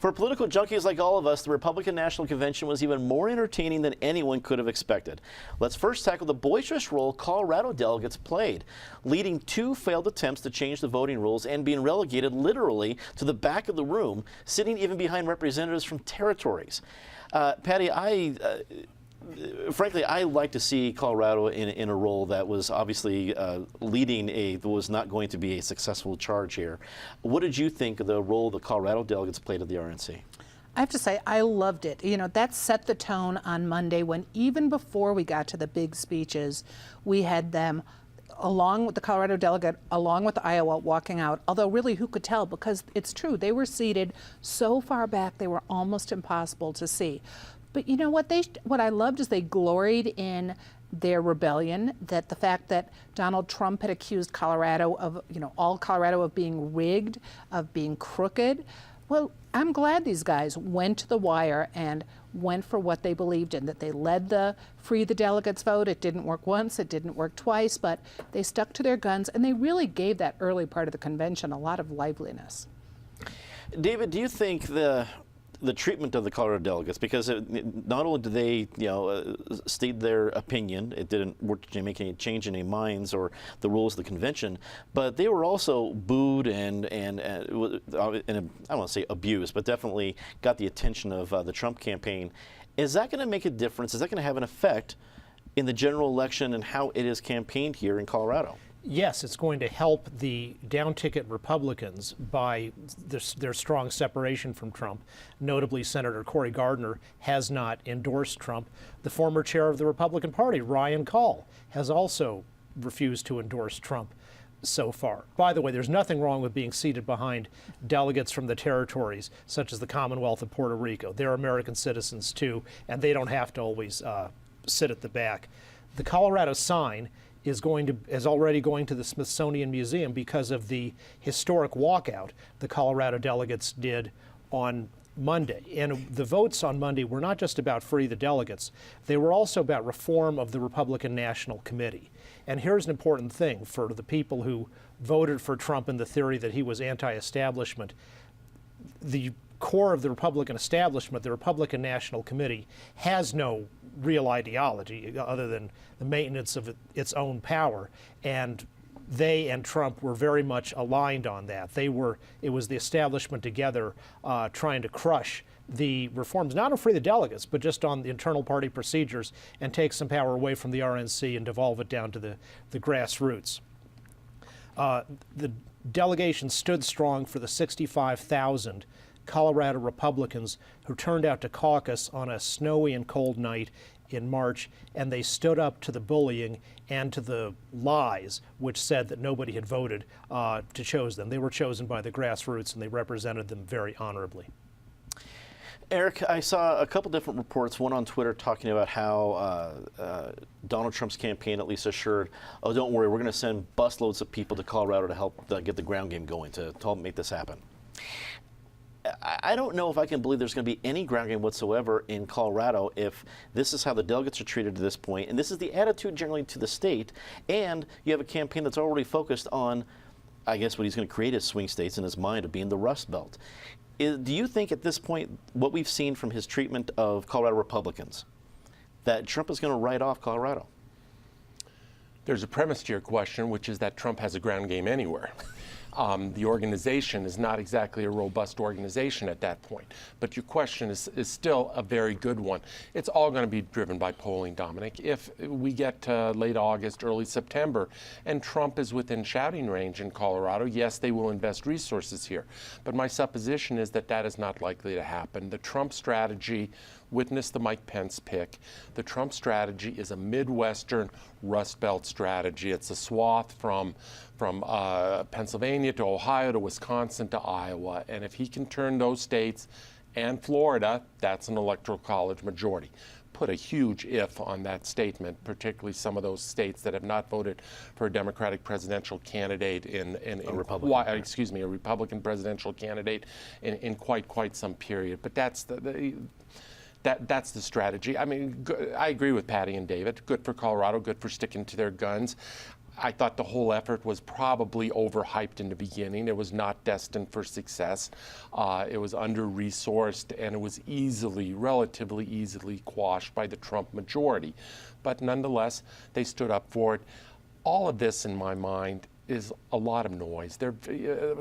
For political junkies like all of us, the Republican National Convention was even more entertaining than anyone could have expected. Let's first tackle the boisterous role Colorado delegates played, leading two failed attempts to change the voting rules and being relegated literally to the back of the room, sitting even behind representatives from territories. Patty, frankly, I like to see Colorado in a role that was obviously leading was not going to be a successful charge here. What did you think of the role the Colorado delegates played at the RNC? I have to say, I loved it. You know, that set the tone on Monday when even before we got to the big speeches, we had them along with the Colorado delegate, along with Iowa, walking out. Although really, who could tell? Because it's true, they were seated so far back, they were almost impossible to see. But you know what? What I loved is they gloried in their rebellion, that the fact that Donald Trump had accused Colorado of, all Colorado of being rigged, of being crooked. Well, I'm glad these guys went to the wire and went for what they believed in, that they led the Free the Delegates vote. It didn't work once, it didn't work twice, but they stuck to their guns, and they really gave that early part of the convention a lot of liveliness. David, do you think the treatment of the Colorado delegates, because not only did they, state their opinion, it didn't make any change in any minds or the rules of the convention, but they were also booed and I don't want to say abused, but definitely got the attention of the Trump campaign. Is that going to make a difference? Is that going to have an effect in the general election and how it is campaigned here in Colorado? Yes, it's going to help the down-ticket Republicans by their strong separation from Trump. Notably, Senator Cory Gardner has not endorsed Trump. The former chair of the Republican Party, Ryan Call, has also refused to endorse Trump so far. By the way, there's nothing wrong with being seated behind delegates from the territories, such as the Commonwealth of Puerto Rico. They're American citizens, too, and they don't have to always sit at the back. The Colorado sign is already going to the Smithsonian Museum because of the historic walkout the Colorado delegates did on Monday. And the votes on Monday were not just about free the delegates, they were also about reform of the Republican National Committee. And here's an important thing for the people who voted for Trump in the theory that he was anti-establishment. The core of the Republican establishment, the Republican National Committee, has no real ideology other than the maintenance of its own power, and they and Trump were very much aligned on that. It was the establishment together trying to crush the reforms, not on free the delegates, but just on the internal party procedures and take some power away from the RNC and devolve it down to the grassroots. The delegation stood strong for the 65,000 Colorado Republicans who turned out to caucus on a snowy and cold night in March, and they stood up to the bullying and to the lies which said that nobody had voted to choose them. They were chosen by the grassroots, and they represented them very honorably. Eric, I saw a couple different reports, one on Twitter talking about how Donald Trump's campaign at least assured, oh, don't worry, we're going to send busloads of people to Colorado to help get the ground game going, to help make this happen. I don't know if I can believe there's going to be any ground game whatsoever in Colorado if this is how the delegates are treated to this point, and this is the attitude generally to the state, and you have a campaign that's already focused on, I guess what he's going to create as swing states in his mind of being the Rust Belt. Do you think at this point, what we've seen from his treatment of Colorado Republicans, that Trump is going to write off Colorado? There's a premise to your question, which is that Trump has a ground game anywhere. The organization is not exactly a robust organization at that point. But your question is still a very good one. It's all going to be driven by polling, Dominic. If we get to late August, early September, and Trump is within shouting range in Colorado, yes, they will invest resources here. But my supposition is that that is not likely to happen. The Trump strategy, witness the Mike Pence pick, the Trump strategy is a Midwestern Rust Belt strategy. It's a swath from Pennsylvania to Ohio to Wisconsin to Iowa. And if he can turn those states and Florida, that's an electoral college majority. Put a huge if on that statement, particularly some of those states that have not voted for a Democratic presidential candidate a Republican presidential candidate in quite some period. But that's that's the strategy. I mean, I agree with Patty and David. Good for Colorado, good for sticking to their guns. I thought the whole effort was probably overhyped in the beginning. It was not destined for success. It was under-resourced, and it was relatively easily quashed by the Trump majority. But nonetheless, they stood up for it. All of this, in my mind, is a lot of noise.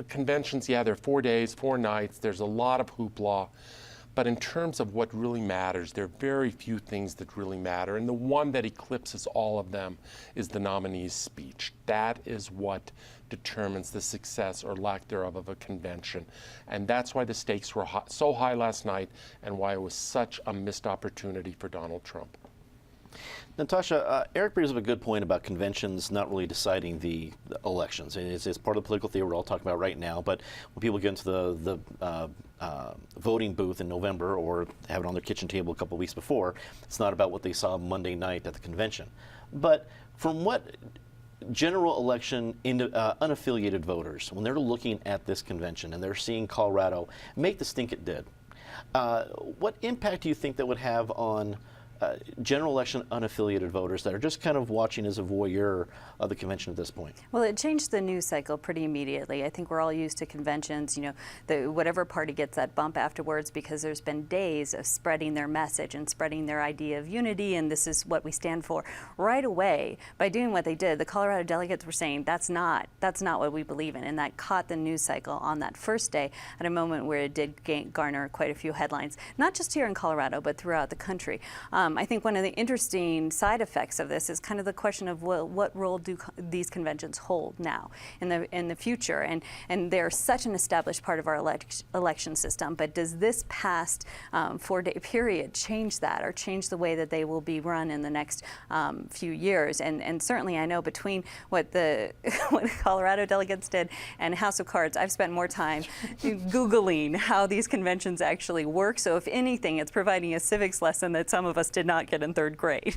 Conventions, yeah, they're 4 days, 4 nights. There's a lot of hoopla. But in terms of what really matters, there are very few things that really matter. And the one that eclipses all of them is the nominee's speech. That is what determines the success or lack thereof of a convention. And that's why the stakes were so high last night and why it was such a missed opportunity for Donald Trump. Natasha, Eric brings up a good point about conventions not really deciding the elections. And it's part of the political theory we're all talking about right now. But when people get into the voting booth in November or have it on their kitchen table a couple of weeks before, it's not about what they saw Monday night at the convention. But from what general election unaffiliated voters, when they're looking at this convention and they're seeing Colorado make the stink it did, what impact do you think that would have on general election unaffiliated voters that are just kind of watching as a voyeur of the convention at this point? Well, it changed the news cycle pretty immediately. I think we're all used to conventions, whatever party gets that bump afterwards, because there's been days of spreading their message and spreading their idea of unity, and this is what we stand for. Right away, by doing what they did, the Colorado delegates were saying that's not what we believe in, and that caught the news cycle on that first day at a moment where it did garner quite a few headlines, not just here in Colorado, but throughout the country. I think one of the interesting side effects of this is kind of the question of, well, what role do these conventions hold now in the future? And they're such an established part of our election system, but does this past 4-day period change that, or change the way that they will be run in the next few years? And certainly I know between what the Colorado delegates did and House of Cards, I've spent more time Googling how these conventions actually work. So if anything, it's providing a civics lesson that some of us did not get in 3rd grade.